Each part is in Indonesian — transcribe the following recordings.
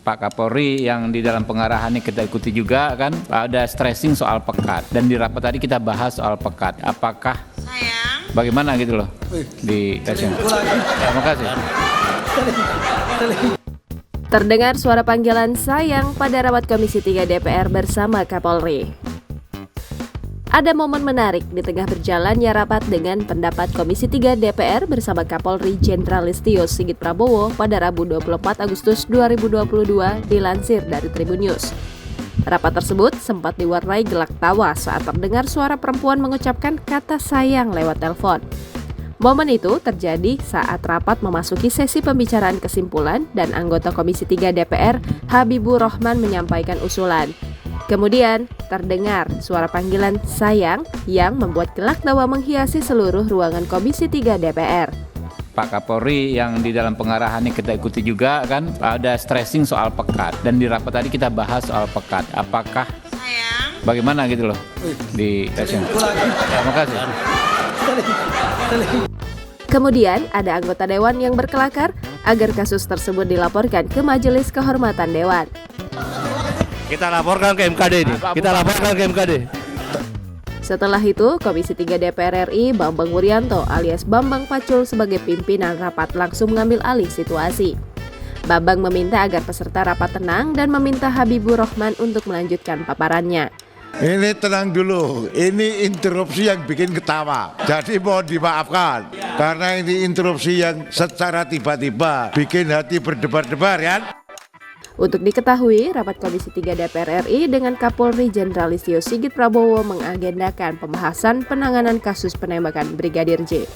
Pak Kapolri yang di dalam pengarahannya kita ikuti juga kan, ada stressing soal pekat, dan di rapat tadi kita bahas soal pekat. Apakah bagaimana gitu loh di tesnya. Terima kasih. Terdengar suara panggilan sayang pada rapat Komisi 3 DPR bersama Kapolri. Ada momen menarik di tengah berjalannya rapat dengan pendapat Komisi 3 DPR bersama Kapolri Jenderal Listio Sigit Prabowo pada Rabu 24 Agustus 2022 dilansir dari Tribun News. Rapat tersebut sempat diwarnai gelak tawa saat terdengar suara perempuan mengucapkan kata sayang lewat telepon. Momen itu terjadi saat rapat memasuki sesi pembicaraan kesimpulan dan anggota Komisi 3 DPR Habibur Rahman menyampaikan usulan. Kemudian terdengar suara panggilan sayang yang membuat gelak tawa menghiasi seluruh ruangan Komisi 3 DPR. Pak Kapolri yang di dalam pengarahannya kita ikuti juga kan, ada stressing soal pekat, dan di rapat tadi kita bahas soal pekat. Apakah bagaimana gitu loh di tesnya. Terima kasih. Kemudian ada anggota Dewan yang berkelakar agar kasus tersebut dilaporkan ke Majelis Kehormatan Dewan. Kita laporkan ke MKD ini. Kita laporkan ke MKD. Setelah itu, Komisi 3 DPR RI Bambang Wuryanto alias Bambang Pacul sebagai pimpinan rapat langsung mengambil alih situasi. Bambang meminta agar peserta rapat tenang dan meminta Habibur Rahman untuk melanjutkan paparannya. Ini tenang dulu, ini interupsi yang bikin ketawa. Jadi mohon dimaafkan, karena ini interupsi yang secara tiba-tiba bikin hati berdebar-debar ya. Untuk diketahui, rapat Komisi 3 DPR RI dengan Kapolri Jenderal Listio Sigit Prabowo mengagendakan pembahasan penanganan kasus penembakan Brigadir J.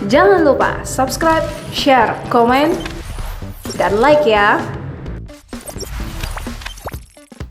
Jangan lupa subscribe, share, komen, dan like ya!